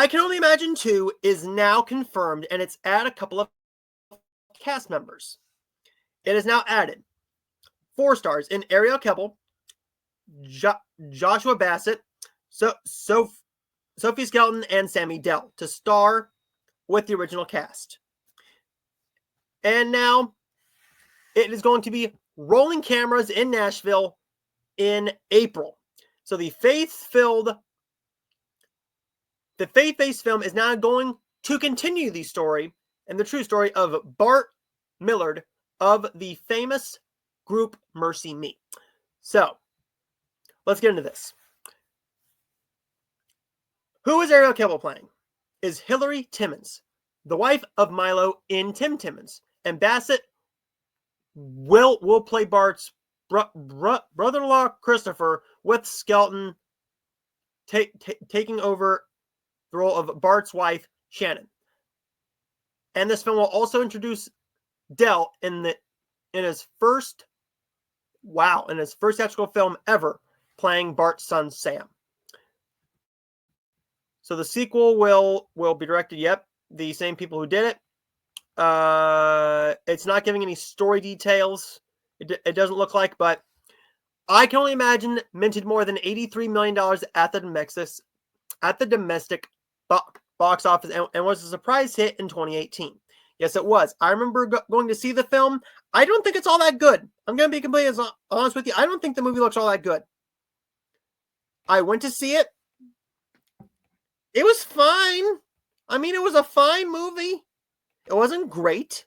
I Can Only Imagine 2 is now confirmed, and it's at a couple of cast members. It is now added 4 stars in Arielle Kebbel, Joshua Basset, Sophie Skelton, and Sammy Dell to star with the original cast. And now it is going to be rolling cameras in Nashville in April. So the faith-based film is now going to continue the story and the true story of Bart Millard of the famous group Mercy Me. So, let's get into this. Who is Arielle Kebbel playing? Is Hillary Timmons, the wife of Milo in Tim Timmons. And Basset will play Bart's brother-in-law Christopher, with Skelton taking over the role of Bart's wife Shannon. And this film will also introduce Dell in his first theatrical film ever, playing Bart's son Sam. So the sequel will be directed, the same people who did it. It's not giving any story details. It doesn't look like, but I Can Only Imagine minted more than $83 million at the domestic box office and was a surprise hit in 2018. Yes, it was. I remember going to see the film. I don't think it's all that good. I'm going to be completely honest with you. I don't think the movie looks all that good. I went to see it. It was fine. I mean, it was a fine movie. It wasn't great.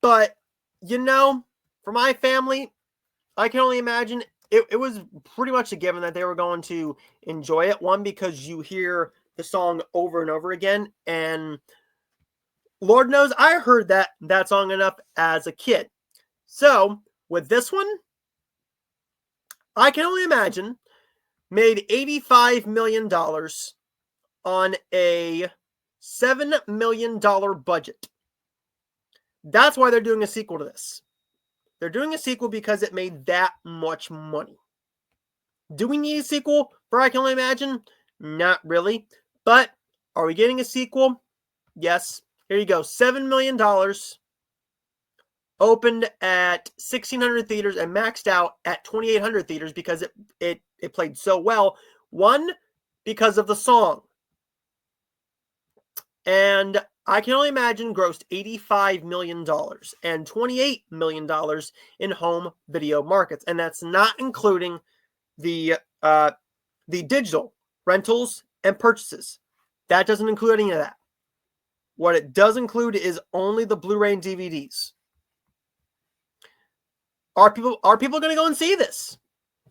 But, for my family, I Can Only Imagine it was pretty much a given that they were going to enjoy it. One, because you hear the song over and over again. And Lord knows I heard that song enough as a kid. So, with this one, I Can Only Imagine made $85 million on a $7 million budget. That's why they're doing a sequel to this. They're doing a sequel because it made that much money. Do we need a sequel for I Can Only Imagine? Not really. But are we getting a sequel? Yes. Here you go. $7 million. Opened at 1,600 theaters and maxed out at 2,800 theaters because it played so well. One, because of the song. And I Can Only Imagine grossed $85 million and $28 million in home video markets. And that's not including the digital rentals and purchases. That doesn't include any of that. What it does include is only the Blu-ray and DVDs. Are people going to go and see this?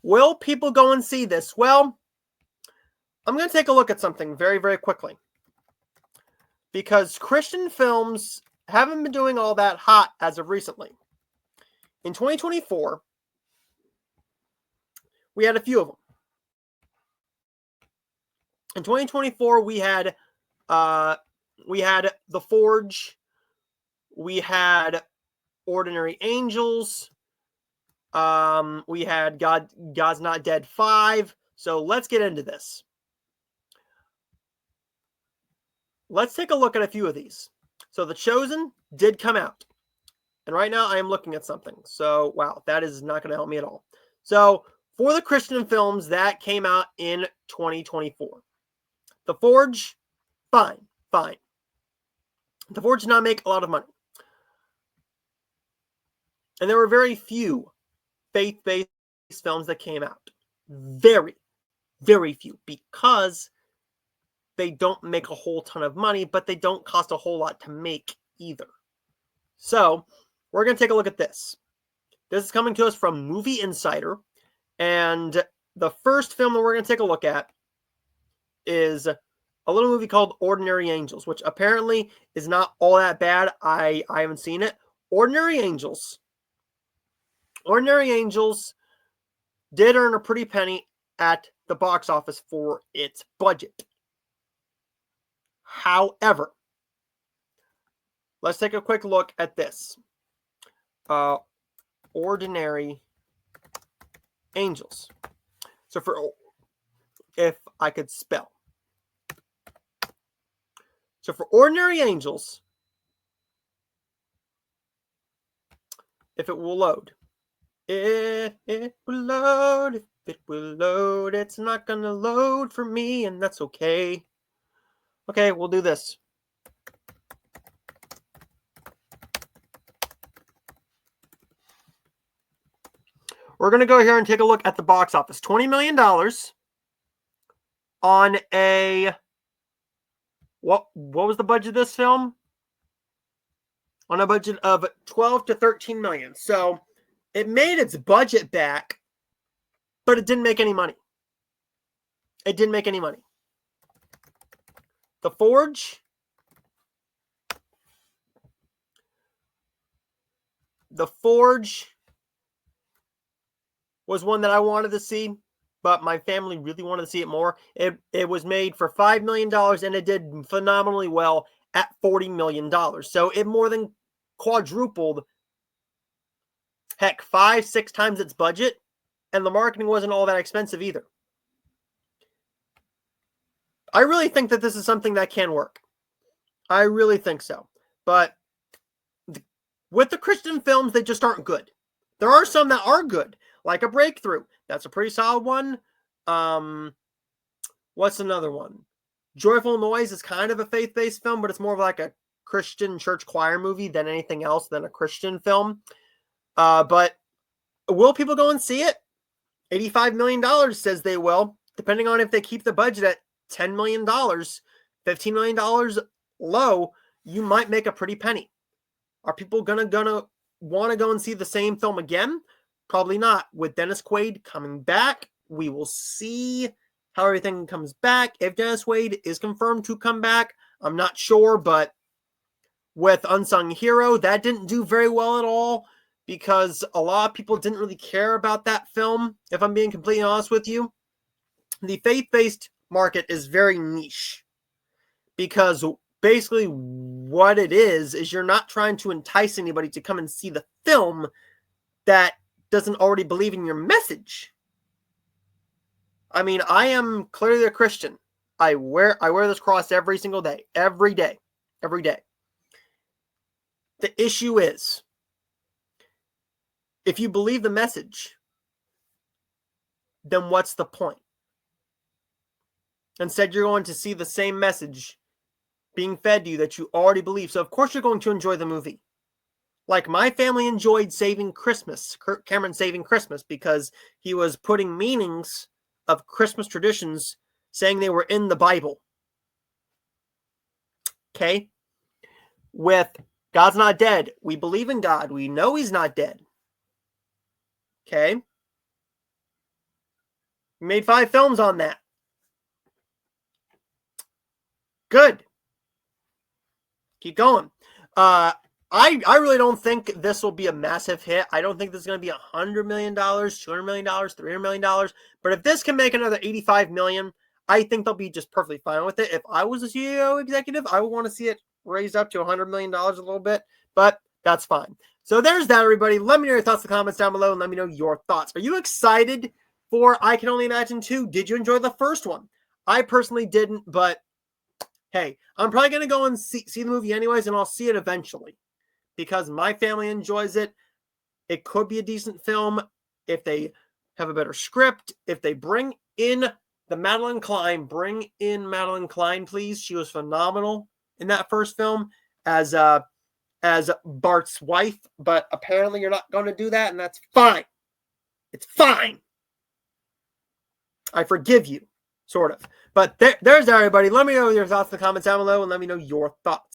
Will people go and see this? Well, I'm going to take a look at something very, very quickly. Because Christian films haven't been doing all that hot as of recently. In 2024, we had a few of them. In 2024, we had The Forge, we had Ordinary Angels, we had God's Not Dead 5. So let's get into this. Let's take a look at a few of these. So The Chosen did come out. And right now I am looking at something. So, wow, that is not going to help me at all. So, for the Christian films, that came out in 2024. The Forge, fine. The Forge did not make a lot of money. And there were very few faith-based films that came out. Very, very few. Because they don't make a whole ton of money, but they don't cost a whole lot to make either. So, we're going to take a look at this. This is coming to us from Movie Insider. And the first film that we're going to take a look at is a little movie called Ordinary Angels, which apparently is not all that bad. I haven't seen it. Ordinary Angels did earn a pretty penny at the box office for its budget. However, let's take a quick look at this. Ordinary Angels. So if I could spell. So for Ordinary Angels, if it will load. If it will load, if it will load, it's not gonna load for me, and that's okay. Okay, we'll do this. We're gonna go here and take a look at the box office. $20 million on a what was the budget of this film? On a budget of 12 to 13 million. So it made its budget back, but it didn't make any money. It didn't make any money. The Forge. The Forge was one that I wanted to see, but my family really wanted to see it more. It was made for $5 million, and it did phenomenally well at $40 million. So it more than quadrupled, heck, 5-6 times its budget, and the marketing wasn't all that expensive either. I really think that this is something that can work. I really think so. But with the Christian films, they just aren't good. There are some that are good, like A Breakthrough. That's a pretty solid one. What's another one? Joyful Noise is kind of a faith-based film, but it's more of like a Christian church choir movie than anything else than a Christian film. But will people go and see it? $85 million says they will, depending on if they keep the budget at $10 million, $15 million low, you might make a pretty penny. Are people gonna want to go and see the same film again? Probably not. With Dennis Quaid coming back, we will see how everything comes back. If Dennis Quaid is confirmed to come back, I'm not sure, but with Unsung Hero, that didn't do very well at all because a lot of people didn't really care about that film, if I'm being completely honest with you. The faith-based market is very niche because basically what it is you're not trying to entice anybody to come and see the film that doesn't already believe in your message. I mean, I am clearly a Christian. I wear this cross every single day. Every day. Every day. The issue is, if you believe the message, then what's the point? Instead, you're going to see the same message being fed to you that you already believe. So, of course, you're going to enjoy the movie. Like, my family enjoyed Saving Christmas, Kirk Cameron Saving Christmas, because he was putting meanings of Christmas traditions, saying they were in the Bible. Okay? With God's Not Dead, we believe in God. We know he's not dead. Okay? We made 5 films on that. Good. Keep going. I really don't think this will be a massive hit. I don't think this is going to be $100 million, $200 million, $300 million. But if this can make another $85 million, I think they'll be just perfectly fine with it. If I was a CEO executive, I would want to see it raised up to $100 million a little bit. But that's fine. So there's that, everybody. Let me know your thoughts in the comments down below, and let me know your thoughts. Are you excited for I Can Only Imagine 2? Did you enjoy the first one? I personally didn't, but hey, I'm probably going to go and see the movie anyways, and I'll see it eventually because my family enjoys it. It could be a decent film if they have a better script, if they bring in Madeline Klein, please. She was phenomenal in that first film as Bart's wife, but apparently you're not going to do that, and that's fine. It's fine. I forgive you, sort of. But there's everybody. Let me know your thoughts in the comments down below, and let me know your thoughts.